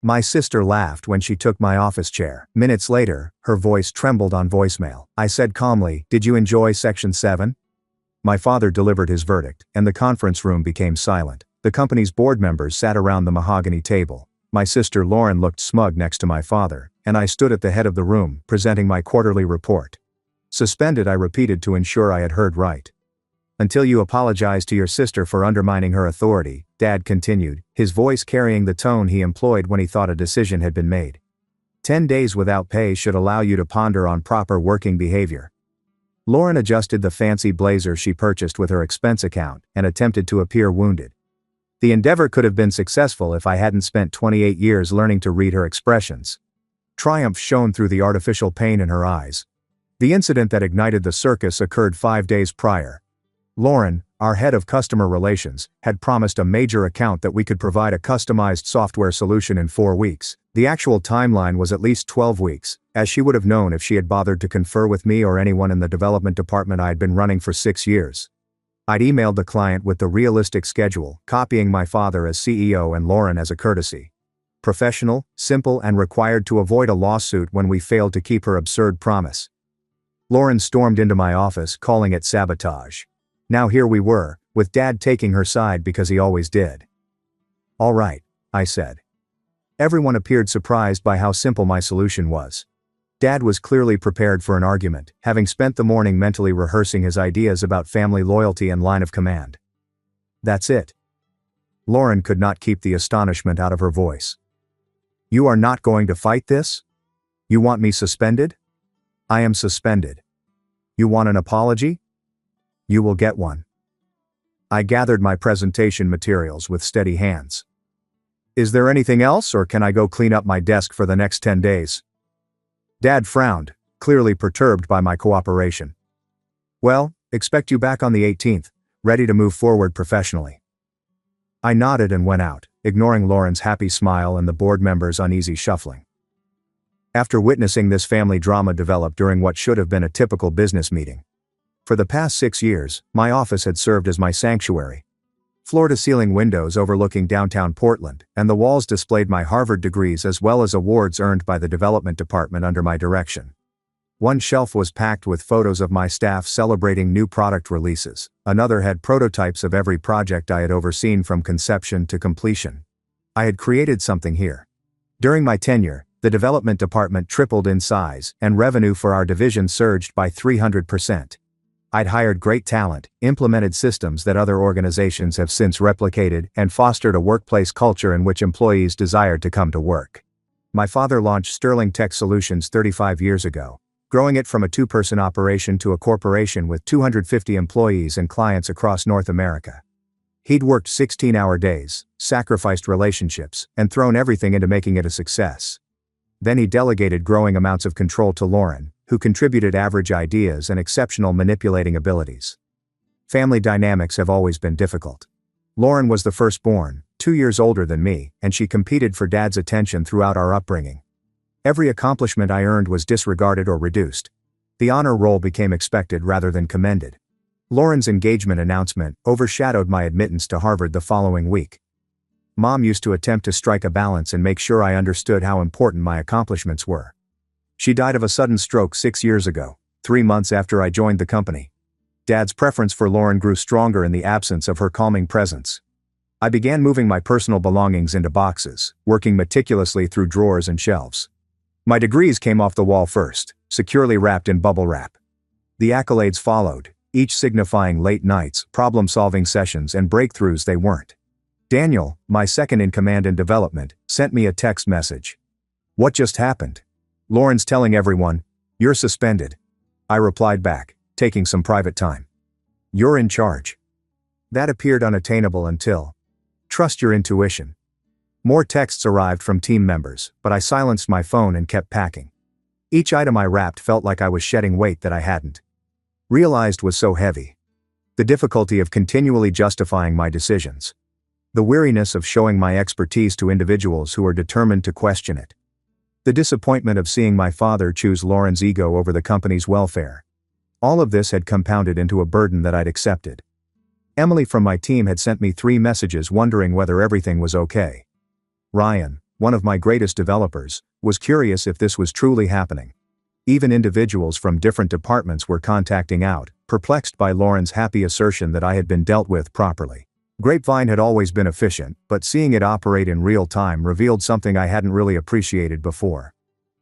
My sister laughed when she took my office chair. Minutes later, her voice trembled on voicemail. I said calmly, "Did you enjoy Section 7? My father delivered his verdict, and the conference room became silent. The company's board members sat around the mahogany table. My sister Lauren looked smug next to my father, and I stood at the head of the room, presenting my quarterly report. Suspended, I repeated to ensure I had heard right. Until you apologize to your sister for undermining her authority, Dad continued, his voice carrying the tone he employed when he thought a decision had been made. 10 days without pay should allow you to ponder on proper working behavior. Lauren adjusted the fancy blazer she purchased with her expense account and attempted to appear wounded. The endeavor could have been successful if I hadn't spent 28 years learning to read her expressions. Triumph shone through the artificial pain in her eyes. The incident that ignited the circus occurred 5 days prior. Lauren, our head of customer relations, had promised a major account that we could provide a customized software solution in 4 weeks. The actual timeline was at least 12 weeks, as she would have known if she had bothered to confer with me or anyone in the development department I had been running for 6 years. I'd emailed the client with the realistic schedule, copying my father as CEO and Lauren as a courtesy. Professional, simple, and required to avoid a lawsuit when we failed to keep her absurd promise. Lauren stormed into my office, calling it sabotage. Now here we were, with Dad taking her side because he always did. All right, I said. Everyone appeared surprised by how simple my solution was. Dad was clearly prepared for an argument, having spent the morning mentally rehearsing his ideas about family loyalty and line of command. That's it. Lauren could not keep the astonishment out of her voice. You are not going to fight this? You want me suspended? I am suspended. You want an apology? You will get one. I gathered my presentation materials with steady hands. Is there anything else, or can I go clean up my desk for the next 10 days? Dad frowned, clearly perturbed by my cooperation. Well, expect you back on the 18th, ready to move forward professionally. I nodded and went out, ignoring Lauren's happy smile and the board members' uneasy shuffling. After witnessing this family drama develop during what should have been a typical business meeting. For the past 6 years, my office had served as my sanctuary. Floor-to-ceiling windows overlooking downtown Portland, and the walls displayed my Harvard degrees as well as awards earned by the development department under my direction. One shelf was packed with photos of my staff celebrating new product releases. Another had prototypes of every project I had overseen from conception to completion. I had created something here. During my tenure, the development department tripled in size, and revenue for our division surged by 300%. I'd hired great talent, implemented systems that other organizations have since replicated, and fostered a workplace culture in which employees desired to come to work. My father launched Sterling Tech Solutions 35 years ago, growing it from a 2-person operation to a corporation with 250 employees and clients across North America. He'd worked 16-hour days, sacrificed relationships, and thrown everything into making it a success. Then he delegated growing amounts of control to Lauren, who contributed average ideas and exceptional manipulating abilities. Family dynamics have always been difficult. Lauren was the firstborn, 2 years older than me, and she competed for Dad's attention throughout our upbringing. Every accomplishment I earned was disregarded or reduced. The honor roll became expected rather than commended. Lauren's engagement announcement overshadowed my admittance to Harvard the following week. Mom used to attempt to strike a balance and make sure I understood how important my accomplishments were. She died of a sudden stroke 6 years ago, 3 months after I joined the company. Dad's preference for Lauren grew stronger in the absence of her calming presence. I began moving my personal belongings into boxes, working meticulously through drawers and shelves. My degrees came off the wall first, securely wrapped in bubble wrap. The accolades followed, each signifying late nights, problem-solving sessions, and breakthroughs they weren't. Daniel, my second in command in development, sent me a text message. What just happened? Lauren's telling everyone, you're suspended. I replied back, taking some private time. You're in charge. That appeared unattainable until. Trust your intuition. More texts arrived from team members, but I silenced my phone and kept packing. Each item I wrapped felt like I was shedding weight that I hadn't realized was so heavy. The difficulty of continually justifying my decisions. The weariness of showing my expertise to individuals who are determined to question it. The disappointment of seeing my father choose Lauren's ego over the company's welfare. All of this had compounded into a burden that I'd accepted. Emily from my team had sent me 3 messages wondering whether everything was okay. Ryan, one of my greatest developers, was curious if this was truly happening. Even individuals from different departments were contacting out, perplexed by Lauren's happy assertion that I had been dealt with properly. Grapevine had always been efficient, but seeing it operate in real time revealed something I hadn't really appreciated before.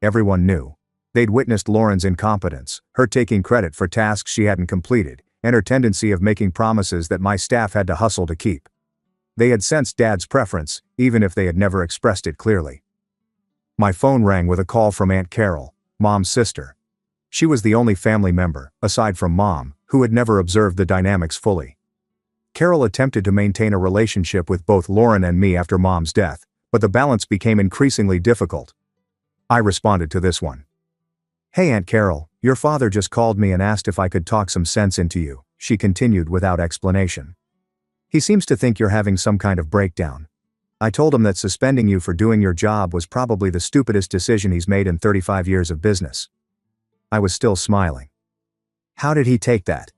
Everyone knew. They'd witnessed Lauren's incompetence, her taking credit for tasks she hadn't completed, and her tendency of making promises that my staff had to hustle to keep. They had sensed Dad's preference, even if they had never expressed it clearly. My phone rang with a call from Aunt Carol, Mom's sister. She was the only family member, aside from Mom, who had never observed the dynamics fully. Carol attempted to maintain a relationship with both Lauren and me after Mom's death, but the balance became increasingly difficult. I responded to this one. "Hey Aunt Carol, your father just called me and asked if I could talk some sense into you," she continued without explanation. "He seems to think you're having some kind of breakdown. I told him that suspending you for doing your job was probably the stupidest decision he's made in 35 years of business." I was still smiling. "How did he take that?"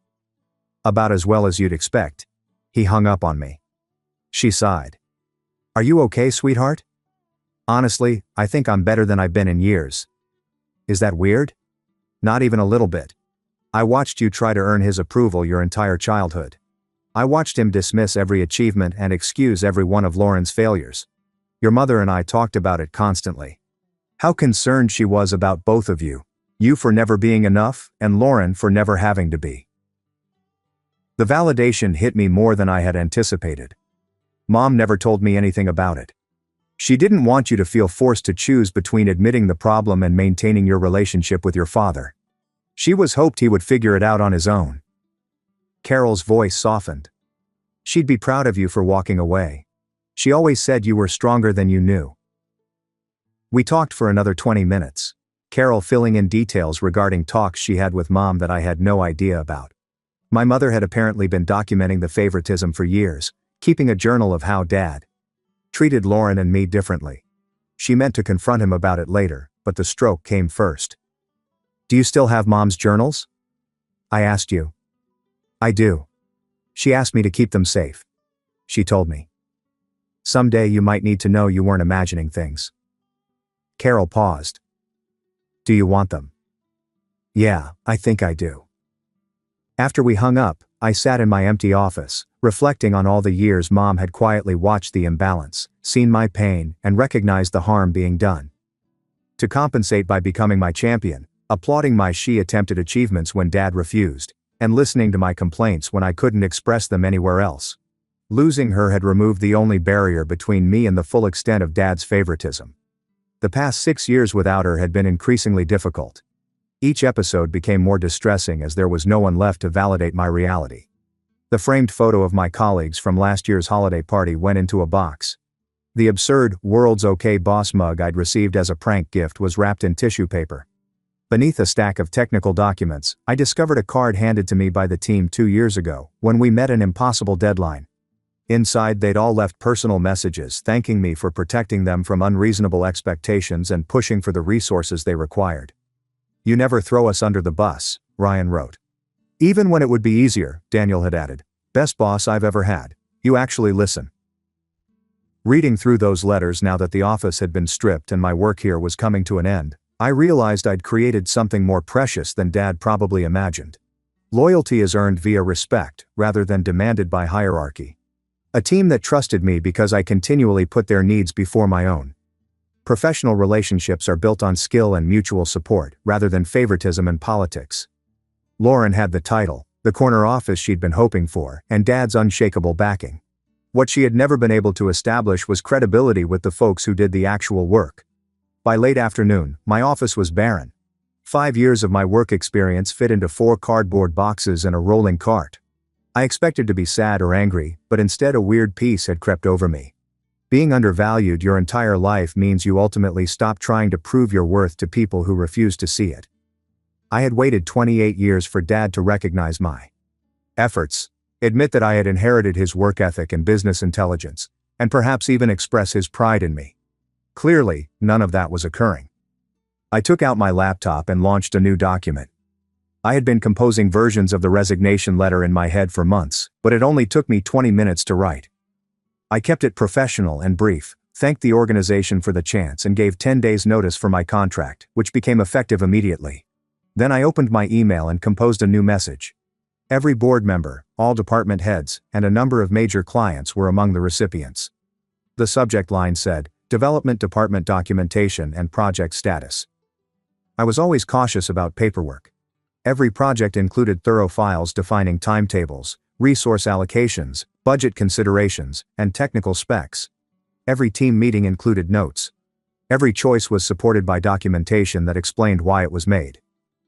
"About as well as you'd expect. He hung up on me." She sighed. "Are you okay, sweetheart?" "Honestly, I think I'm better than I've been in years." "Is that weird?" "Not even a little bit. I watched you try to earn his approval your entire childhood. I watched him dismiss every achievement and excuse every one of Lauren's failures. Your mother and I talked about it constantly. How concerned she was about both of you. You for never being enough, and Lauren for never having to be." The validation hit me more than I had anticipated. Mom never told me anything about it. She didn't want you to feel forced to choose between admitting the problem and maintaining your relationship with your father. She hoped he would figure it out on his own. Carol's voice softened. "She'd be proud of you for walking away. She always said you were stronger than you knew." We talked for another 20 minutes, Carol filling in details regarding talks she had with Mom that I had no idea about. My mother had apparently been documenting the favoritism for years, keeping a journal of how Dad treated Lauren and me differently. She meant to confront him about it later, but the stroke came first. "Do you still have Mom's journals?" "I asked you." "I do. She asked me to keep them safe. She told me. Someday you might need to know you weren't imagining things." Carol paused. "Do you want them?" "Yeah, I think I do." After we hung up, I sat in my empty office, reflecting on all the years Mom had quietly watched the imbalance, seen my pain, and recognized the harm being done. To compensate by becoming my champion, applauding my she-attempted achievements when Dad refused, and listening to my complaints when I couldn't express them anywhere else. Losing her had removed the only barrier between me and the full extent of Dad's favoritism. The past 6 years without her had been increasingly difficult. Each episode became more distressing as there was no one left to validate my reality. The framed photo of my colleagues from last year's holiday party went into a box. The absurd "World's Okay Boss" mug I'd received as a prank gift was wrapped in tissue paper. Beneath a stack of technical documents, I discovered a card handed to me by the team 2 years ago, when we met an impossible deadline. Inside they'd all left personal messages thanking me for protecting them from unreasonable expectations and pushing for the resources they required. "You never throw us under the bus," Ryan wrote. "Even when it would be easier," Daniel had added. "Best boss I've ever had. You actually listen." Reading through those letters now that the office had been stripped and my work here was coming to an end, I realized I'd created something more precious than Dad probably imagined. Loyalty is earned via respect, rather than demanded by hierarchy. A team that trusted me because I continually put their needs before my own. Professional relationships are built on skill and mutual support, rather than favoritism and politics. Lauren had the title, the corner office she'd been hoping for, and Dad's unshakable backing. What she had never been able to establish was credibility with the folks who did the actual work. By late afternoon, my office was barren. 5 years of my work experience fit into 4 cardboard boxes and a rolling cart. I expected to be sad or angry, but instead a weird peace had crept over me. Being undervalued your entire life means you ultimately stop trying to prove your worth to people who refuse to see it. I had waited 28 years for Dad to recognize my efforts, admit that I had inherited his work ethic and business intelligence, and perhaps even express his pride in me. Clearly, none of that was occurring. I took out my laptop and launched a new document. I had been composing versions of the resignation letter in my head for months, but it only took me 20 minutes to write. I kept it professional and brief, thanked the organization for the chance and gave 10 days notice for my contract, which became effective immediately. Then I opened my email and composed a new message. Every board member, all department heads, and a number of major clients were among the recipients. The subject line said, Development Department Documentation and Project Status. I was always cautious about paperwork. Every project included thorough files defining timetables, resource allocations, budget considerations, and technical specs. Every team meeting included notes. Every choice was supported by documentation that explained why it was made.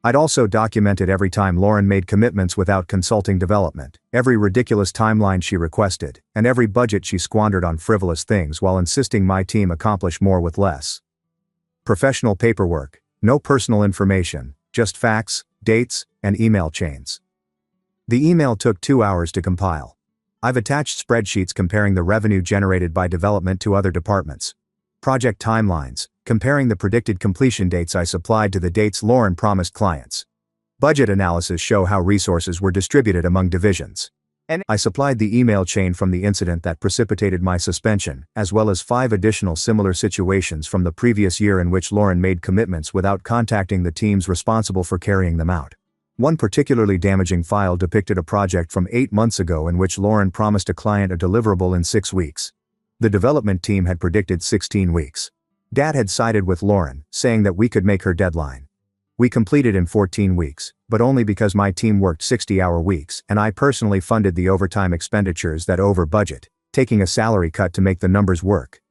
I'd also documented every time Lauren made commitments without consulting development, every ridiculous timeline she requested, and every budget she squandered on frivolous things while insisting my team accomplish more with less. Professional paperwork, no personal information, just facts, dates, and email chains. The email took 2 hours to compile. I've attached spreadsheets comparing the revenue generated by development to other departments. Project timelines, comparing the predicted completion dates I supplied to the dates Lauren promised clients. Budget analysis show how resources were distributed among divisions. And I supplied the email chain from the incident that precipitated my suspension, as well as 5 additional similar situations from the previous year in which Lauren made commitments without contacting the teams responsible for carrying them out. One particularly damaging file depicted a project from 8 months ago in which Lauren promised a client a deliverable in 6 weeks. The development team had predicted 16 weeks. Dad had sided with Lauren, saying that we could make her deadline. We completed in 14 weeks, but only because my team worked 60-hour weeks and I personally funded the overtime expenditures that over budget, taking a salary cut to make the numbers work.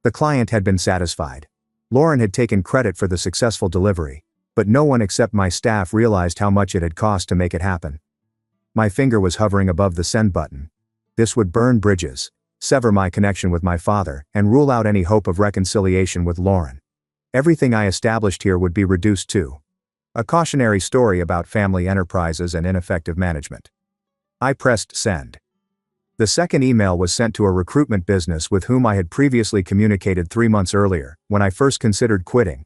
The client had been satisfied. Lauren had taken credit for the successful delivery, but no one except my staff realized how much it had cost to make it happen. My finger was hovering above the send button. This would burn bridges, sever my connection with my father, and rule out any hope of reconciliation with Lauren. Everything I established here would be reduced to a cautionary story about family enterprises and ineffective management. I pressed send. The second email was sent to a recruitment business with whom I had previously communicated 3 months earlier, when I first considered quitting.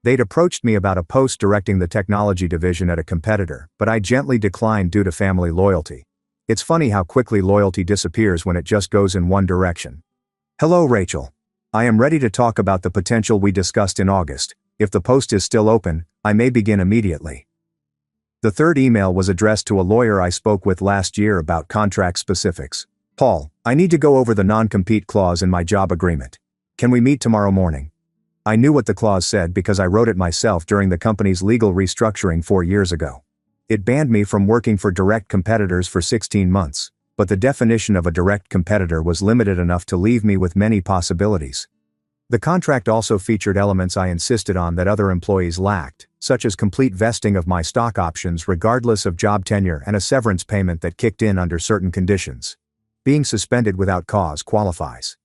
They'd approached me about a post directing the technology division at a competitor, but I gently declined due to family loyalty. It's funny how quickly loyalty disappears when it just goes in one direction. Hello, Rachel. I am ready to talk about the potential we discussed in August. If the post is still open, I may begin immediately. The third email was addressed to a lawyer I spoke with last year about contract specifics. Paul, I need to go over the non-compete clause in my job agreement. Can we meet tomorrow morning? I knew what the clause said because I wrote it myself during the company's legal restructuring 4 years ago. It banned me from working for direct competitors for 16 months, but the definition of a direct competitor was limited enough to leave me with many possibilities. The contract also featured elements I insisted on that other employees lacked, such as complete vesting of my stock options regardless of job tenure and a severance payment that kicked in under certain conditions. Being suspended without cause qualifies.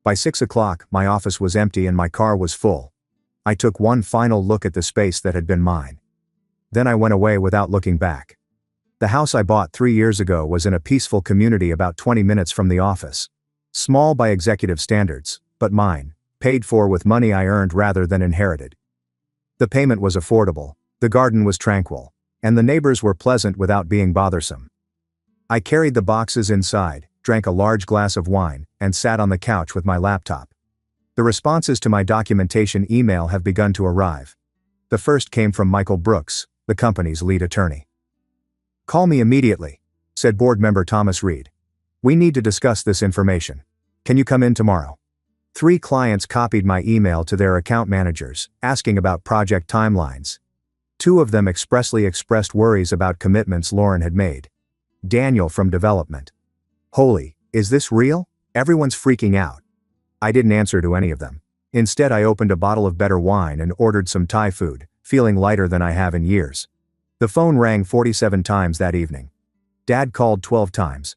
By 6 o'clock, my office was empty and my car was full. I took one final look at the space that had been mine. Then I went away without looking back. The house I bought 3 years ago was in a peaceful community about 20 minutes from the office. Small by executive standards, but mine, paid for with money I earned rather than inherited. The payment was affordable, the garden was tranquil, and the neighbors were pleasant without being bothersome. I carried the boxes inside, drank a large glass of wine, and sat on the couch with my laptop. The responses to my documentation email have begun to arrive. The first came from Michael Brooks, the company's lead attorney. Call me immediately, said board member Thomas Reed. We need to discuss this information. Can you come in tomorrow? 3 clients copied my email to their account managers, asking about project timelines. 2 of them expressly expressed worries about commitments Lauren had made. Daniel from development. Holy, is this real? Everyone's freaking out. I didn't answer to any of them. Instead, I opened a bottle of better wine and ordered some Thai food, feeling lighter than I have in years. The phone rang 47 times that evening. Dad called 12 times.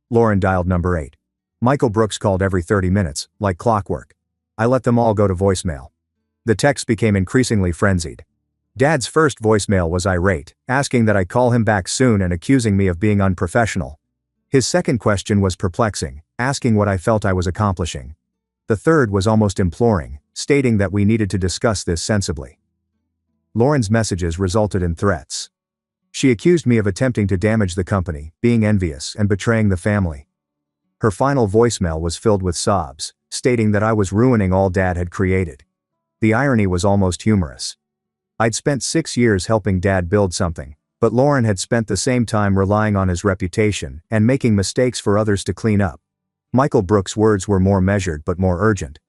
Lauren dialed number 8. Michael Brooks called every 30 minutes, like clockwork. I let them all go to voicemail. The texts became increasingly frenzied. Dad's first voicemail was irate, asking that I call him back soon and accusing me of being unprofessional. His second question was perplexing, asking what I felt I was accomplishing. The third was almost imploring, stating that we needed to discuss this sensibly. Lauren's messages resulted in threats. She accused me of attempting to damage the company, being envious, and betraying the family. Her final voicemail was filled with sobs, stating that I was ruining all Dad had created. The irony was almost humorous. I'd spent 6 years helping Dad build something, but Lauren had spent the same time relying on his reputation and making mistakes for others to clean up. Michael Brooks' words were more measured but more urgent.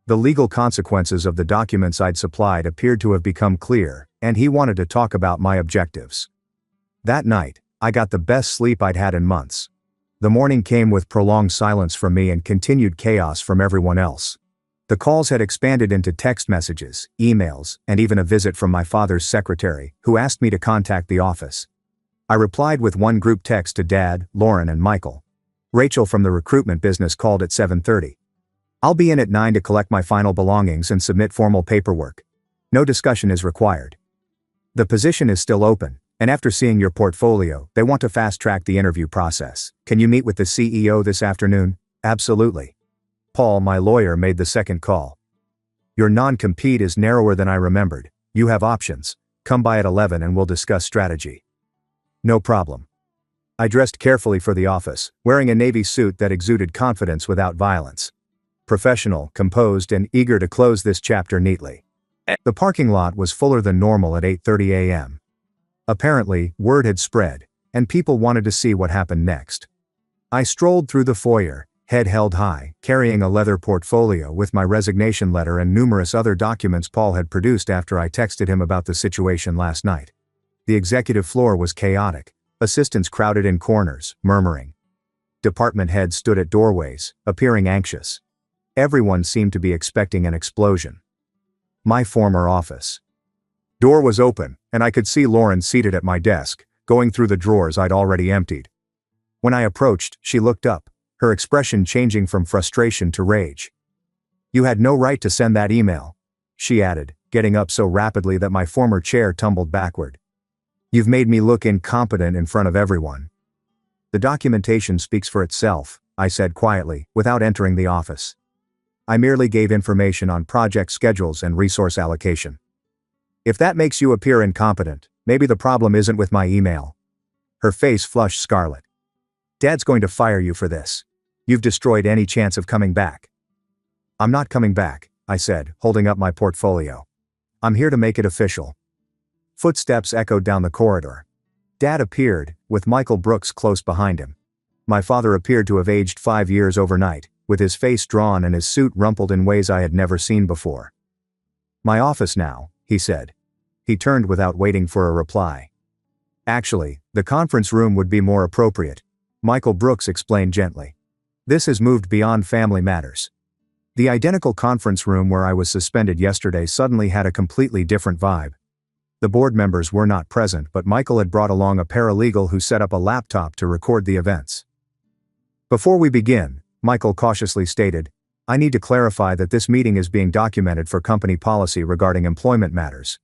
The legal consequences of the documents I'd supplied appeared to have become clear, and he wanted to talk about my objectives. That night, I got the best sleep I'd had in months. The morning came with prolonged silence from me and continued chaos from everyone else. The calls had expanded into text messages, emails, and even a visit from my father's secretary, who asked me to contact the office. I replied with one group text to Dad, Lauren, and Michael. Rachel from the recruitment business called at 7:30. I'll be in at 9 to collect my final belongings and submit formal paperwork. No discussion is required. The position is still open, and after seeing your portfolio, they want to fast-track the interview process. Can you meet with the CEO this afternoon? Absolutely. Paul, my lawyer, made the second call. Your non-compete is narrower than I remembered. You have options. Come by at 11 and we'll discuss strategy. No problem. I dressed carefully for the office, wearing a navy suit that exuded confidence without violence. Professional, composed, and eager to close this chapter neatly. The parking lot was fuller than normal at 8:30 a.m. Apparently, word had spread, and people wanted to see what happened next. I strolled through the foyer, head held high, carrying a leather portfolio with my resignation letter and numerous other documents Paul had produced after I texted him about the situation last night. The executive floor was chaotic, assistants crowded in corners, murmuring. Department heads stood at doorways, appearing anxious. Everyone seemed to be expecting an explosion. My former office. Door was open, and I could see Lauren seated at my desk, going through the drawers I'd already emptied. When I approached, she looked up, her expression changing from frustration to rage. You had no right to send that email, she added, getting up so rapidly that my former chair tumbled backward. You've made me look incompetent in front of everyone. The documentation speaks for itself, I said quietly, without entering the office. I merely gave information on project schedules and resource allocation. If that makes you appear incompetent, maybe the problem isn't with my email. Her face flushed scarlet. Dad's going to fire you for this. You've destroyed any chance of coming back. I'm not coming back, I said, holding up my portfolio. I'm here to make it official. Footsteps echoed down the corridor. Dad appeared, with Michael Brooks close behind him. My father appeared to have aged 5 years overnight, with his face drawn and his suit rumpled in ways I had never seen before. My office now, he said. He turned without waiting for a reply. Actually, the conference room would be more appropriate, Michael Brooks explained gently. This has moved beyond family matters. The identical conference room where I was suspended yesterday suddenly had a completely different vibe. The board members were not present, but Michael had brought along a paralegal who set up a laptop to record the events. Before we begin, Michael cautiously stated, I need to clarify that this meeting is being documented for company policy regarding employment matters.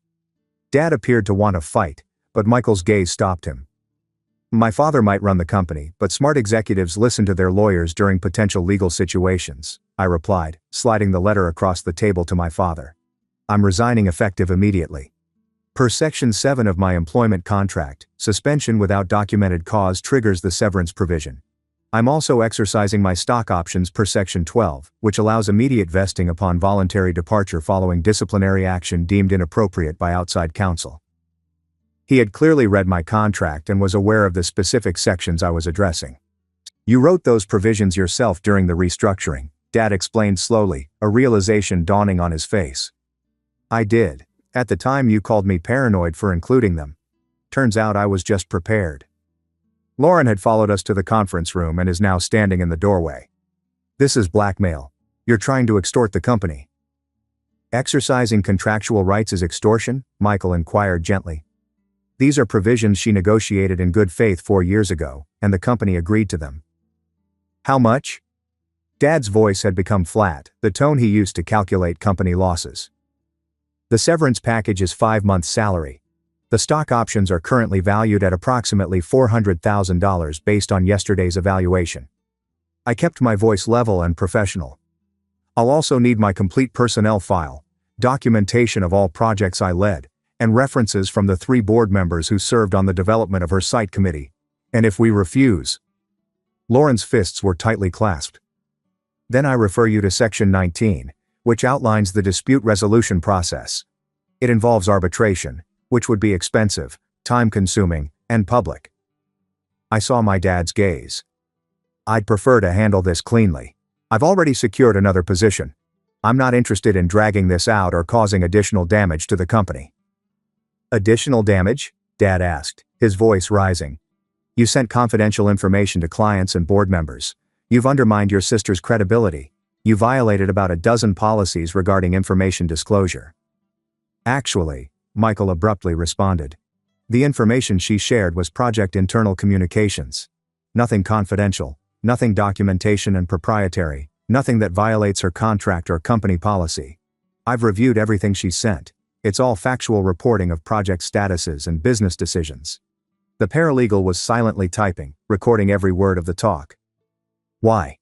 Dad appeared to want a fight, but Michael's gaze stopped him. My father might run the company, but smart executives listen to their lawyers during potential legal situations, I replied, sliding the letter across the table to my father. I'm resigning effective immediately. Per Section 7 of my employment contract, suspension without documented cause triggers the severance provision. I'm also exercising my stock options per Section 12, which allows immediate vesting upon voluntary departure following disciplinary action deemed inappropriate by outside counsel. He had clearly read my contract and was aware of the specific sections I was addressing. You wrote those provisions yourself during the restructuring, Dad explained slowly, a realization dawning on his face. I did. At the time you called me paranoid for including them. Turns out I was just prepared. Lauren had followed us to the conference room and is now standing in the doorway. This is blackmail. You're trying to extort the company. Exercising contractual rights is extortion? Michael inquired gently. These are provisions she negotiated in good faith 4 years ago, and the company agreed to them. How much? Dad's voice had become flat, the tone he used to calculate company losses. The severance package is 5 months' salary. The stock options are currently valued at approximately $400,000 based on yesterday's evaluation. I kept my voice level and professional. I'll also need my complete personnel file, documentation of all projects I led, and references from the 3 board members who served on the development of her site committee. And if we refuse, Lauren's fists were tightly clasped. Then I refer you to Section 19, which outlines the dispute resolution process. It involves arbitration, which would be expensive, time-consuming, and public. I saw my dad's gaze. I'd prefer to handle this cleanly. I've already secured another position. I'm not interested in dragging this out or causing additional damage to the company. Additional damage? Dad asked, his voice rising. You sent confidential information to clients and board members. You've undermined your sister's credibility. You violated about a dozen policies regarding information disclosure. Actually, Michael abruptly responded. The information she shared was project internal communications. Nothing confidential, nothing documentation and proprietary, nothing that violates her contract or company policy. I've reviewed everything she sent. It's all factual reporting of project statuses and business decisions. The paralegal was silently typing, recording every word of the talk. Why?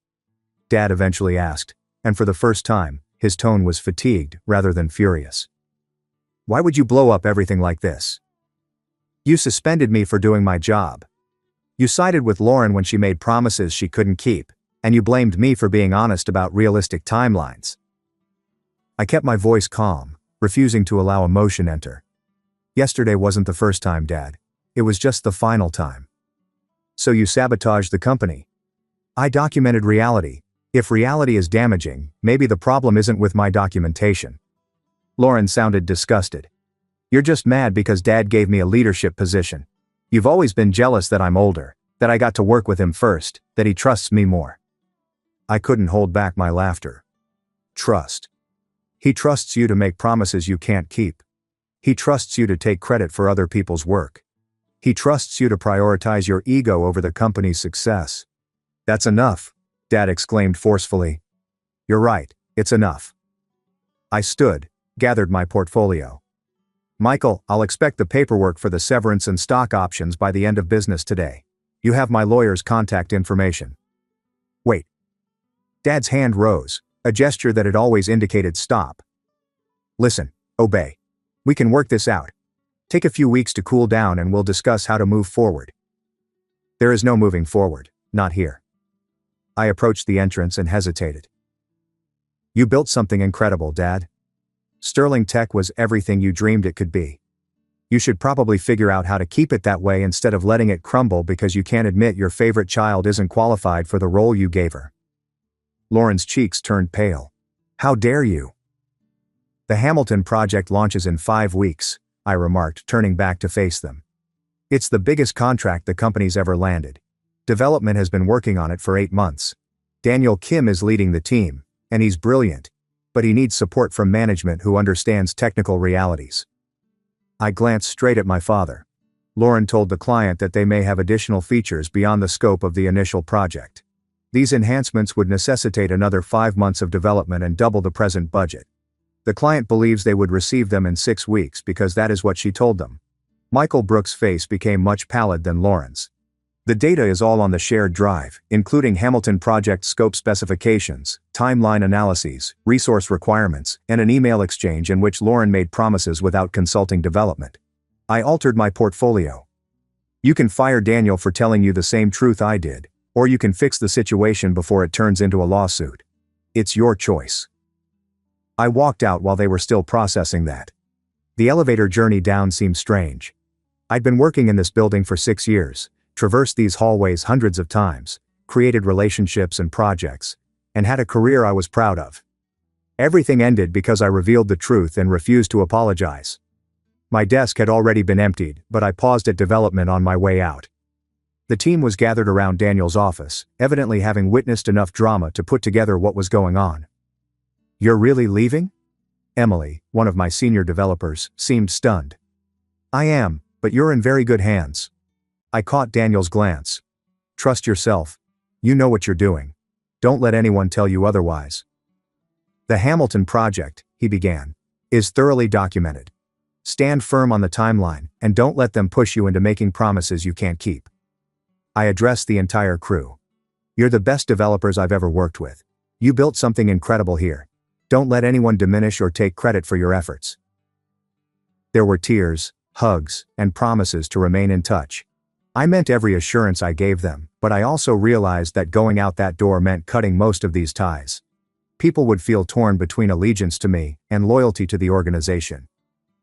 Dad eventually asked, and for the first time, his tone was fatigued rather than furious. Why would you blow up everything like this? You suspended me for doing my job. You sided with Lauren when she made promises she couldn't keep, and you blamed me for being honest about realistic timelines. I kept my voice calm, refusing to allow emotion enter. Yesterday wasn't the first time, Dad. It was just the final time. So you sabotaged the company. I documented reality. If reality is damaging, maybe the problem isn't with my documentation. Lauren sounded disgusted. You're just mad because Dad gave me a leadership position. You've always been jealous that I'm older, that I got to work with him first, that he trusts me more. I couldn't hold back my laughter. Trust. He trusts you to make promises you can't keep. He trusts you to take credit for other people's work. He trusts you to prioritize your ego over the company's success. That's enough, Dad exclaimed forcefully. You're right, it's enough. I stood, gathered my portfolio. Michael, I'll expect the paperwork for the severance and stock options by the end of business today. You have my lawyer's contact information. Wait. Dad's hand rose, a gesture that had always indicated stop. Listen, obey. We can work this out. Take a few weeks to cool down and we'll discuss how to move forward. There is no moving forward, not here. I approached the entrance and hesitated. You built something incredible, Dad. Sterling Tech was everything you dreamed it could be. You should probably figure out how to keep it that way instead of letting it crumble because you can't admit your favorite child isn't qualified for the role you gave her. Lauren's cheeks turned pale. How dare you? The Hamilton project launches in 5 weeks, I remarked, turning back to face them. It's the biggest contract the company's ever landed. Development has been working on it for 8 months. Daniel Kim is leading the team, and he's brilliant, but he needs support from management who understands technical realities. I glanced straight at my father. Lauren told the client that they may have additional features beyond the scope of the initial project. These enhancements would necessitate another 5 months of development and double the present budget. The client believes they would receive them in 6 weeks because that is what she told them. Michael Brooks' face became much pallid than Lauren's. The data is all on the shared drive, including Hamilton project scope specifications, timeline analyses, resource requirements, and an email exchange in which Lauren made promises without consulting development. I altered my portfolio. You can fire Daniel for telling you the same truth I did, or you can fix the situation before it turns into a lawsuit. It's your choice. I walked out while they were still processing that. The elevator journey down seemed strange. I'd been working in this building for 6 years, traversed these hallways hundreds of times, created relationships and projects, and had a career I was proud of. Everything ended because I revealed the truth and refused to apologize. My desk had already been emptied, but I paused at development on my way out. The team was gathered around Daniel's office, evidently having witnessed enough drama to put together what was going on. You're really leaving? Emily, one of my senior developers, seemed stunned. I am, but you're in very good hands. I caught Daniel's glance. Trust yourself. You know what you're doing. Don't let anyone tell you otherwise. The Hamilton project, he began, is thoroughly documented. Stand firm on the timeline, and don't let them push you into making promises you can't keep. I addressed the entire crew. You're the best developers I've ever worked with. You built something incredible here. Don't let anyone diminish or take credit for your efforts. There were tears, hugs, and promises to remain in touch. I meant every assurance I gave them, but I also realized that going out that door meant cutting most of these ties. People would feel torn between allegiance to me and loyalty to the organization.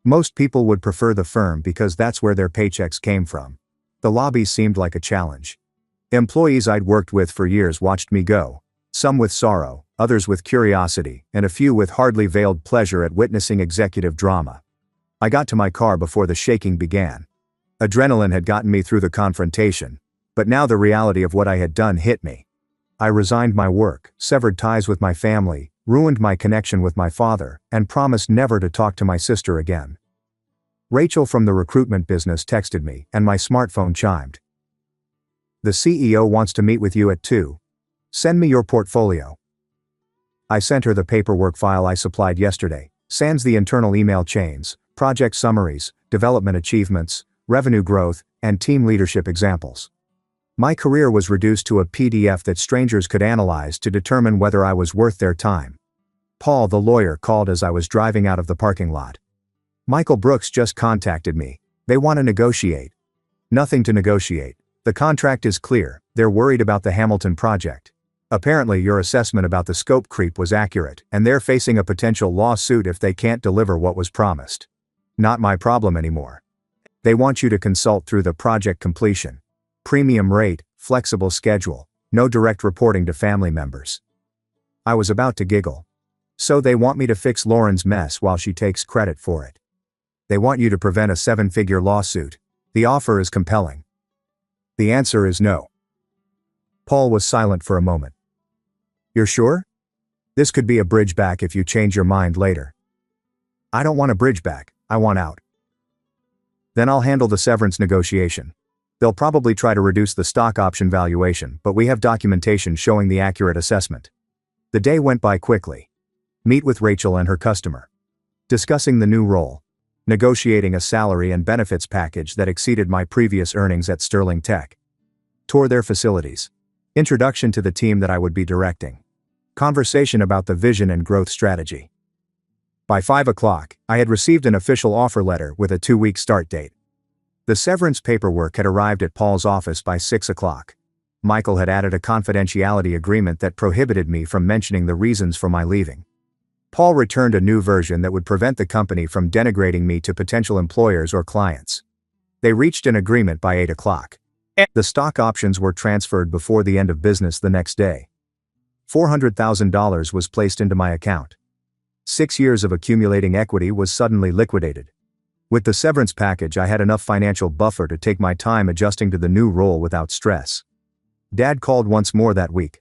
Most people would prefer the firm because that's where their paychecks came from. The lobby seemed like a challenge. Employees I'd worked with for years watched me go, some with sorrow, others with curiosity, and a few with hardly veiled pleasure at witnessing executive drama. I got to my car before the shaking began. Adrenaline had gotten me through the confrontation, but now the reality of what I had done hit me. I resigned my work, severed ties with my family, ruined my connection with my father, and promised never to talk to my sister again. Rachel from the recruitment business texted me, and my smartphone chimed. "The CEO wants to meet with you at 2. Send me your portfolio." I sent her the paperwork file I supplied yesterday, sans the internal email chains, project summaries, development achievements, revenue growth, and team leadership examples. My career was reduced to a PDF that strangers could analyze to determine whether I was worth their time. Paul, the lawyer, called as I was driving out of the parking lot. "Michael Brooks just contacted me. They want to negotiate." "Nothing to negotiate. The contract is clear. They're worried about the Hamilton project. Apparently your assessment about the scope creep was accurate, and they're facing a potential lawsuit if they can't deliver what was promised. Not my problem anymore. They want you to consult through the project completion. Premium rate, flexible schedule, no direct reporting to family members." I was about to giggle. "So they want me to fix Lauren's mess while she takes credit for it. They want you to prevent a 7-figure lawsuit. The offer is compelling." "The answer is no." Paul was silent for a moment. "You're sure? This could be a bridge back if you change your mind later." "I don't want a bridge back, I want out." "Then I'll handle the severance negotiation. They'll probably try to reduce the stock option valuation, but we have documentation showing the accurate assessment." The day went by quickly. Meet with Rachel and her customer. Discussing the new role. Negotiating a salary and benefits package that exceeded my previous earnings at Sterling Tech. Tour their facilities. Introduction to the team that I would be directing. Conversation about the vision and growth strategy. By 5 o'clock, I had received an official offer letter with a 2-week start date. The severance paperwork had arrived at Paul's office by 6 o'clock. Michael had added a confidentiality agreement that prohibited me from mentioning the reasons for my leaving. Paul returned a new version that would prevent the company from denigrating me to potential employers or clients. They reached an agreement by 8 o'clock. The stock options were transferred before the end of business the next day. $400,000 was placed into my account. 6 years of accumulating equity was suddenly liquidated. With the severance package, I had enough financial buffer to take my time adjusting to the new role without stress. Dad called once more that week.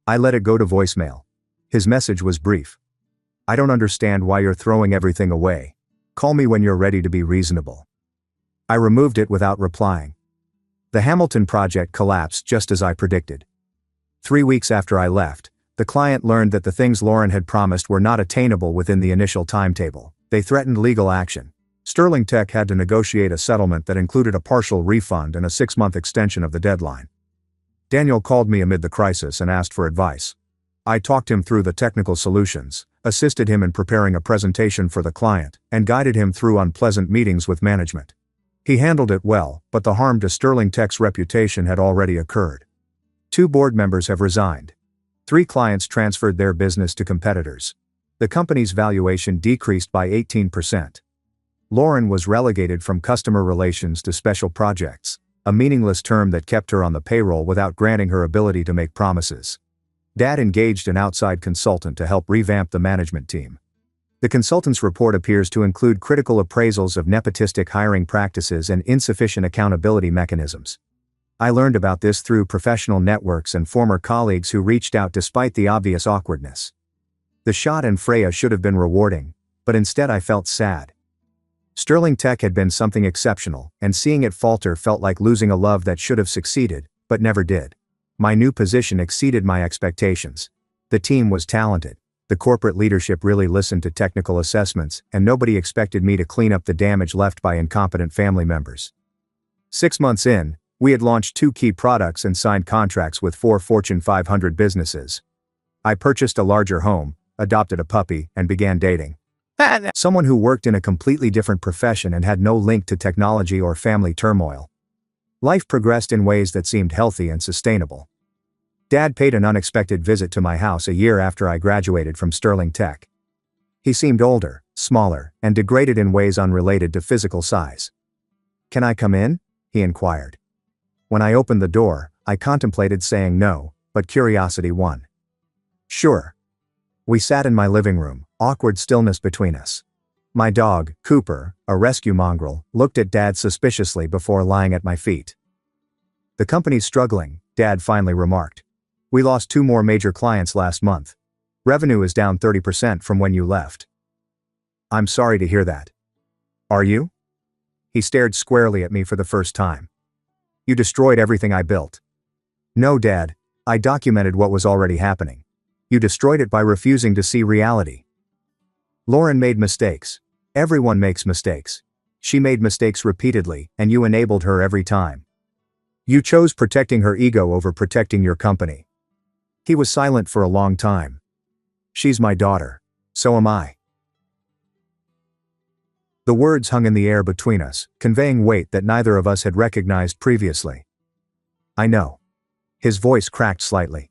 I let it go to voicemail. His message was brief. "I don't understand why you're throwing everything away. Call me when you're ready to be reasonable." I removed it without replying. The Hamilton project collapsed just as I predicted. 3 weeks after I left, the client learned that the things Lauren had promised were not attainable within the initial timetable. They threatened legal action. Sterling Tech had to negotiate a settlement that included a partial refund and a 6-month extension of the deadline. Daniel called me amid the crisis and asked for advice. I talked him through the technical solutions, assisted him in preparing a presentation for the client, and guided him through unpleasant meetings with management. He handled it well, but the harm to Sterling Tech's reputation had already occurred. 2 board members have resigned. 3 clients transferred their business to competitors. The company's valuation decreased by 18%. Lauren was relegated from customer relations to special projects, a meaningless term that kept her on the payroll without granting her ability to make promises. Dad engaged an outside consultant to help revamp the management team. The consultant's report appears to include critical appraisals of nepotistic hiring practices and insufficient accountability mechanisms. I learned about this through professional networks and former colleagues who reached out despite the obvious awkwardness. The shot and Freya should have been rewarding, but instead I felt sad. Sterling Tech had been something exceptional, and seeing it falter felt like losing a love that should have succeeded, but never did. My new position exceeded my expectations. The team was talented. The corporate leadership really listened to technical assessments, and nobody expected me to clean up the damage left by incompetent family members. 6 months in, we had launched 2 key products and signed contracts with 4 Fortune 500 businesses. I purchased a larger home, adopted a puppy, and began dating someone who worked in a completely different profession and had no link to technology or family turmoil. Life progressed in ways that seemed healthy and sustainable. Dad paid an unexpected visit to my house a year after I graduated from Sterling Tech. He seemed older, smaller, and degraded in ways unrelated to physical size. "Can I come in?" he inquired. When I opened the door, I contemplated saying no, but curiosity won. "Sure." We sat in my living room, awkward stillness between us. My dog, Cooper, a rescue mongrel, looked at Dad suspiciously before lying at my feet. "The company's struggling," Dad finally remarked. "We lost 2 more major clients last month. Revenue is down 30% from when you left." "I'm sorry to hear that." "Are you?" He stared squarely at me for the first time. "You destroyed everything I built." "No, Dad. I documented what was already happening. You destroyed it by refusing to see reality." "Lauren made mistakes. Everyone makes mistakes. She made mistakes repeatedly, and you enabled her every time. You chose protecting her ego over protecting your company." He was silent for a long time. "She's my daughter. So am I." The words hung in the air between us, conveying weight that neither of us had recognized previously. "I know." His voice cracked slightly.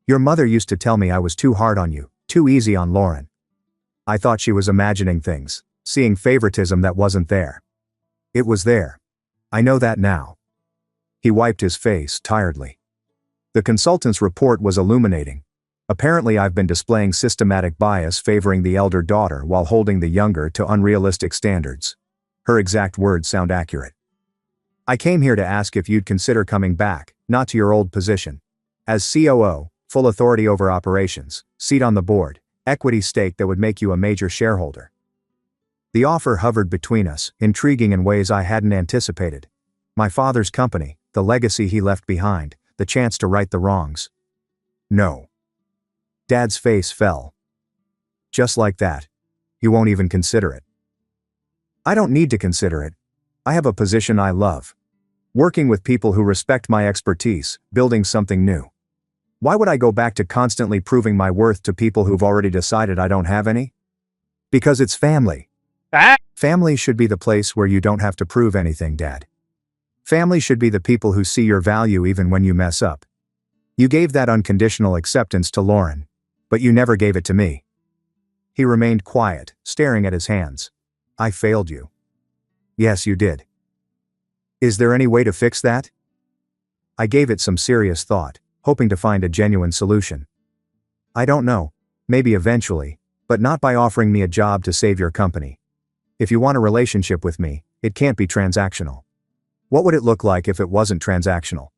"Your mother used to tell me I was too hard on you, too easy on Lauren. I thought she was imagining things, seeing favoritism that wasn't there. It was there. I know that now." He wiped his face tiredly. "The consultant's report was illuminating. Apparently I've been displaying systematic bias favoring the elder daughter while holding the younger to unrealistic standards." Her exact words sound accurate. "I came here to ask if you'd consider coming back, not to your old position. As COO, full authority over operations, seat on the board, equity stake that would make you a major shareholder." The offer hovered between us, intriguing in ways I hadn't anticipated. My father's company, the legacy he left behind, the chance to right the wrongs. "No." Dad's face fell. "Just like that. You won't even consider it." "I don't need to consider it. I have a position I love. Working with people who respect my expertise, building something new. Why would I go back to constantly proving my worth to people who've already decided I don't have any? Because it's family. Family should be the place where you don't have to prove anything, Dad. Family should be the people who see your value even when you mess up. You gave that unconditional acceptance to Lauren, but you never gave it to me." He remained quiet, staring at his hands. "I failed you." "Yes, you did." "Is there any way to fix that?" I gave it some serious thought, hoping to find a genuine solution. "I don't know. Maybe eventually, but not by offering me a job to save your company. If you want a relationship with me, it can't be transactional." "What would it look like if it wasn't transactional?"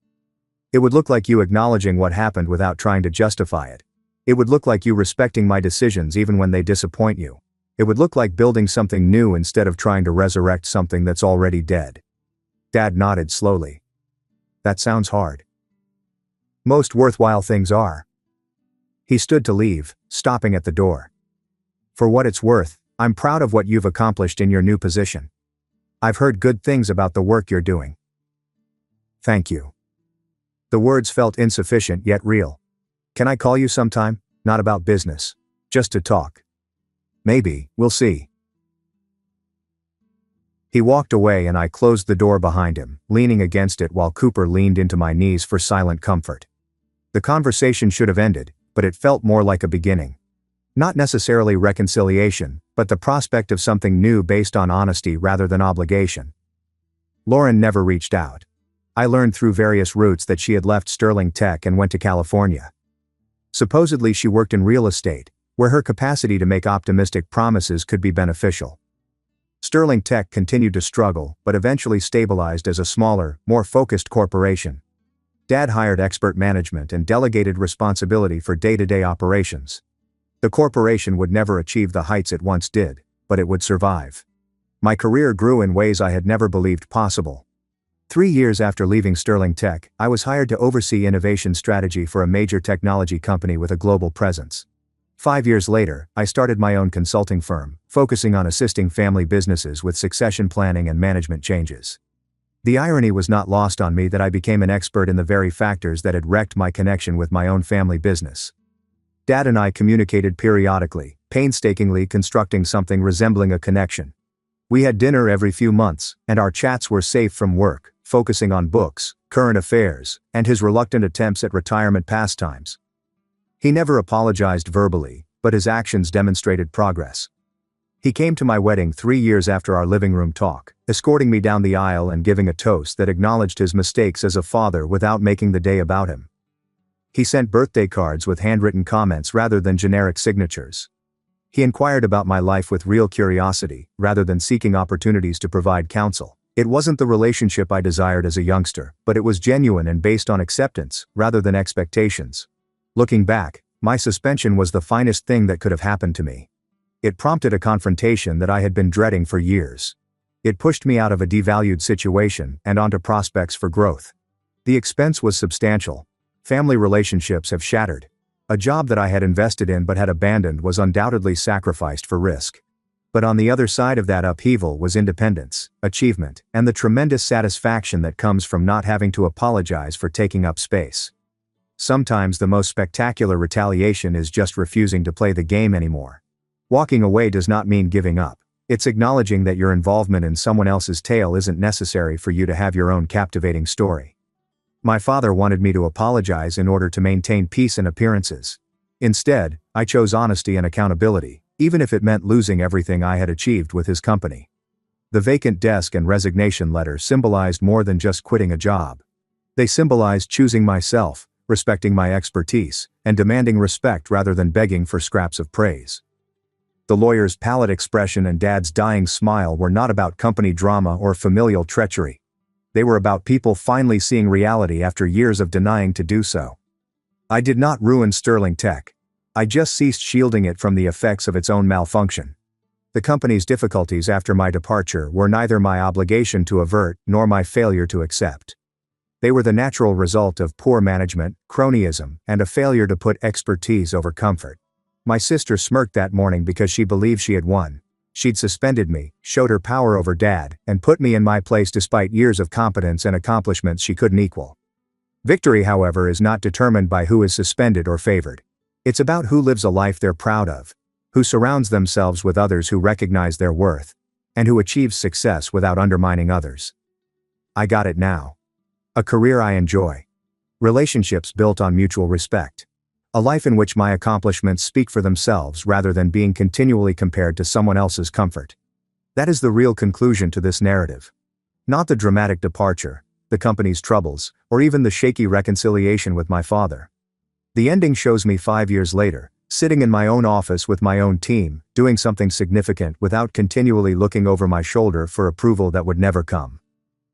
"It would look like you acknowledging what happened without trying to justify it. It would look like you respecting my decisions even when they disappoint you. It would look like building something new instead of trying to resurrect something that's already dead." Dad nodded slowly. "That sounds hard." "Most worthwhile things are." He stood to leave, stopping at the door. "For what it's worth, I'm proud of what you've accomplished in your new position. I've heard good things about the work you're doing." "Thank you." The words felt insufficient yet real. "Can I call you sometime? Not about business. Just to talk." "Maybe, we'll see." He walked away and I closed the door behind him, leaning against it while Cooper leaned into my knees for silent comfort. The conversation should have ended, but it felt more like a beginning. Not necessarily reconciliation, but the prospect of something new based on honesty rather than obligation. Lauren never reached out. I learned through various routes that she had left Sterling Tech and went to California. Supposedly she worked in real estate, where her capacity to make optimistic promises could be beneficial. Sterling Tech continued to struggle, but eventually stabilized as a smaller, more focused corporation. Dad hired expert management and delegated responsibility for day-to-day operations. The corporation would never achieve the heights it once did, but it would survive. My career grew in ways I had never believed possible. 3 years after leaving Sterling Tech, I was hired to oversee innovation strategy for a major technology company with a global presence. 5 years later, I started my own consulting firm, focusing on assisting family businesses with succession planning and management changes. The irony was not lost on me that I became an expert in the very factors that had wrecked my connection with my own family business. Dad and I communicated periodically, painstakingly constructing something resembling a connection. We had dinner every few months, and our chats were safe from work, focusing on books, current affairs, and his reluctant attempts at retirement pastimes. He never apologized verbally, but his actions demonstrated progress. He came to my wedding 3 years after our living room talk, escorting me down the aisle and giving a toast that acknowledged his mistakes as a father without making the day about him. He sent birthday cards with handwritten comments rather than generic signatures. He inquired about my life with real curiosity, rather than seeking opportunities to provide counsel. It wasn't the relationship I desired as a youngster, but it was genuine and based on acceptance, rather than expectations. Looking back, my suspension was the finest thing that could have happened to me. It prompted a confrontation that I had been dreading for years. It pushed me out of a devalued situation and onto prospects for growth. The expense was substantial. Family relationships have shattered. A job that I had invested in but had abandoned was undoubtedly sacrificed for risk. But on the other side of that upheaval was independence, achievement, and the tremendous satisfaction that comes from not having to apologize for taking up space. Sometimes the most spectacular retaliation is just refusing to play the game anymore. Walking away does not mean giving up. It's acknowledging that your involvement in someone else's tale isn't necessary for you to have your own captivating story. My father wanted me to apologize in order to maintain peace and appearances. Instead, I chose honesty and accountability, even if it meant losing everything I had achieved with his company. The vacant desk and resignation letter symbolized more than just quitting a job. They symbolized choosing myself, respecting my expertise, and demanding respect rather than begging for scraps of praise. The lawyer's pallid expression and Dad's dying smile were not about company drama or familial treachery. They were about people finally seeing reality after years of denying to do so. I did not ruin Sterling Tech. I just ceased shielding it from the effects of its own malfunction. The company's difficulties after my departure were neither my obligation to avert nor my failure to accept. They were the natural result of poor management, cronyism, and a failure to put expertise over comfort. My sister smirked that morning because she believed she had won. She'd suspended me, showed her power over Dad, and put me in my place despite years of competence and accomplishments she couldn't equal. Victory, however, is not determined by who is suspended or favored. It's about who lives a life they're proud of, who surrounds themselves with others who recognize their worth, and who achieves success without undermining others. I got it now. A career I enjoy. Relationships built on mutual respect. A life in which my accomplishments speak for themselves rather than being continually compared to someone else's comfort. That is the real conclusion to this narrative. Not the dramatic departure, the company's troubles, or even the shaky reconciliation with my father. The ending shows me 5 years later, sitting in my own office with my own team, doing something significant without continually looking over my shoulder for approval that would never come.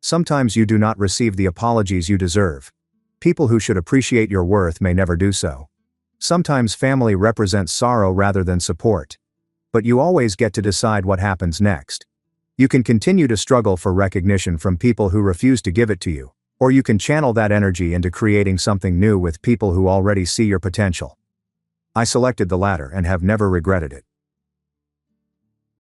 Sometimes you do not receive the apologies you deserve. People who should appreciate your worth may never do so. Sometimes family represents sorrow rather than support. But you always get to decide what happens next. You can continue to struggle for recognition from people who refuse to give it to you, or you can channel that energy into creating something new with people who already see your potential. I selected the latter and have never regretted it.